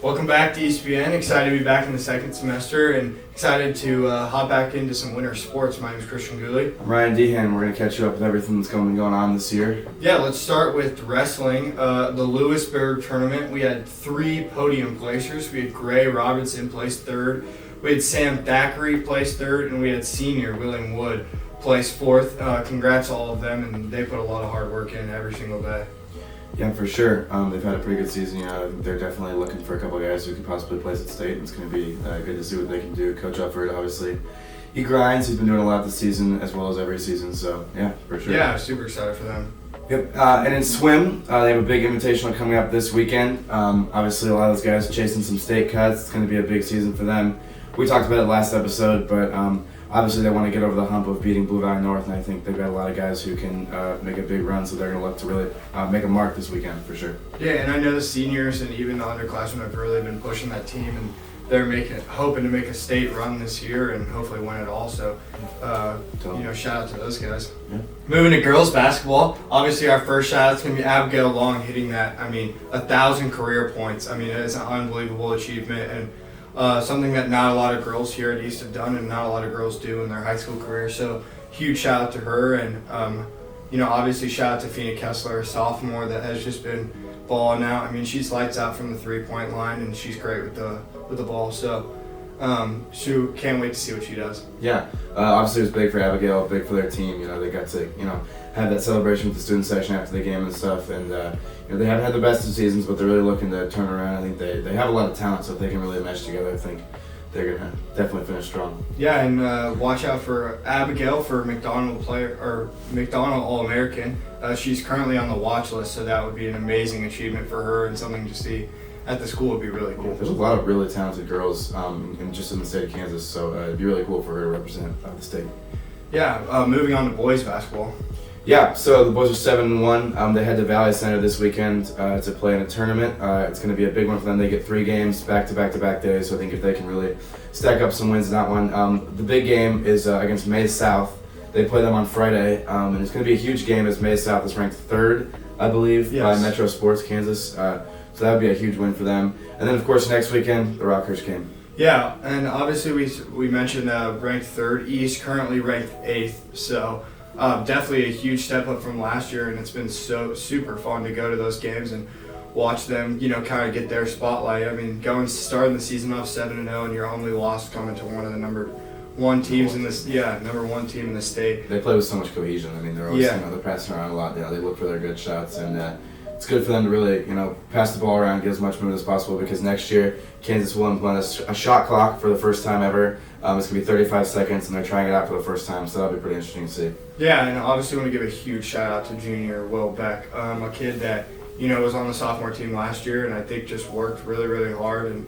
Welcome back to EastPN. Excited to be back in the second semester and excited to hop back into some winter sports. My name is Gooley. I'm Ryder Dehan. We're going to catch you up with everything that's going on this year. Yeah, let's start with wrestling. The Lewisburg tournament, we had 3 podium placers. We had Gray Robinson place 3rd. We had Sam Thackeray place 3rd, and we had senior William Wood place 4th. Congrats to all of them, and they put a lot of hard work in every single day. Yeah, for sure. They've had a pretty good season. They're definitely looking for a couple of guys who could possibly place at state. It's going to be good to see what they can do. Coach Upford, obviously, he grinds. He's been doing a lot this season as well as every season. So, yeah, for sure. Yeah, super excited for them. Yep. And in swim, they have a big invitational coming up this weekend. Obviously, a lot of those guys chasing some state cuts. It's going to be a big season for them. We talked about it last episode, but obviously they want to get over the hump of beating Blue Valley North, and I think they've got a lot of guys who can make a big run, so they're going to look to really make a mark this weekend for sure. Yeah, and I know the seniors and even the underclassmen have really been pushing that team, and they're hoping to make a state run this year and hopefully win it all. So, shout out to those guys. Yeah. Moving to girls basketball, obviously our first shout out is going to be Abigail Long hitting that. 1,000 career points. It is an unbelievable achievement and something that not a lot of girls here at East have done and not a lot of girls do in their high school career. So huge shout out to her, and obviously shout out to Fina Kessler, a sophomore that has just been balling out. She's lights out from the 3-point line, and she's great with the ball. So can't wait to see what she does. Yeah, obviously it was big for Abigail, big for their team. They got to have that celebration with the student section after the game and stuff, and they haven't had the best of seasons, but they're really looking to turn around. I think they have a lot of talent, so if they can really mesh together, I think they're gonna definitely finish strong. Yeah, and watch out for Abigail for McDonald All-American. She's currently on the watch list, so that would be an amazing achievement for her and something to see at the school would be really cool. Yeah, there's a lot of really talented girls just in the state of Kansas, so it'd be really cool for her to represent the state. Yeah, moving on to boys basketball. Yeah, so the boys are 7-1. They head to Valley Center this weekend to play in a tournament. It's going to be a big one for them. They get 3 games back-to-back days, so I think if they can really stack up some wins in that one. The big game is against Maize South. They play them on Friday, and it's going to be a huge game as Maize South is ranked 3rd, I believe, by Metro Sports Kansas. So that would be a huge win for them. And then, of course, next weekend, the Rockhurst game. Yeah, and obviously we mentioned ranked 3rd. East currently ranked 8th, so definitely a huge step up from last year, and it's been so super fun to go to those games and watch them, kind of get their spotlight. Starting the season off 7-0, and your only loss coming to one of the number 1 teams in this, number 1 team in the state. They play with so much cohesion. They're always, they're passing around a lot. They look for their good shots, and it's good for them to really, pass the ball around, get as much movement as possible, because next year Kansas will implement a shot clock for the first time ever. It's going to be 35 seconds, and they're trying it out for the first time, so that'll be pretty interesting to see. Yeah, and obviously want to give a huge shout out to junior Will Beck, a kid that, was on the sophomore team last year, and I think just worked really, really hard and,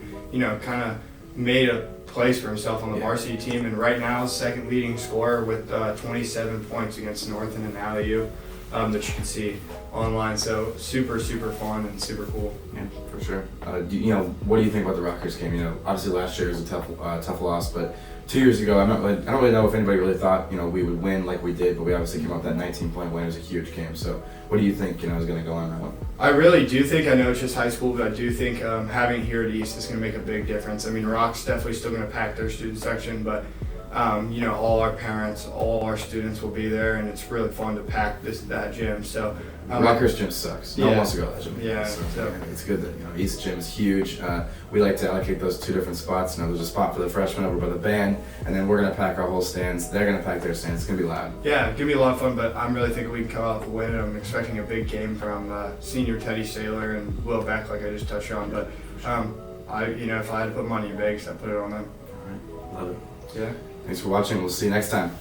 kind of made a place for himself on the varsity team, and right now second leading scorer with 27 points against North in an alley-oop that you can see online. So super, super fun and super cool. Yeah, for sure. What do you think about the Rockhurst game? Obviously last year was a tough loss, but 2 years ago, I don't really know if anybody really thought we would win like we did, but we obviously came up with that 19-point win. It was a huge game. So what do you think is going to go on that one? I really do think, I know it's just high school, but I do think having it here at East is going to make a big difference. Rock's definitely still going to pack their student section, but all our parents, all our students will be there, and it's really fun to pack that gym. So Rockhurst gym sucks. No one wants to go to that gym. Yeah, so it's good that East gym is huge. We like to allocate those 2 different spots. There's a spot for the freshmen over by the band, and then we're gonna pack our whole stands. They're gonna pack their stands. It's gonna be loud. Yeah, it's gonna be a lot of fun. But I'm really thinking we can come out with a win. I'm expecting a big game from senior Teddy Saylor and Will Beck, like I just touched on. But if I had to put money in Vegas, I'd put it on them. All right, love it. Yeah. Thanks for watching. We'll see you next time.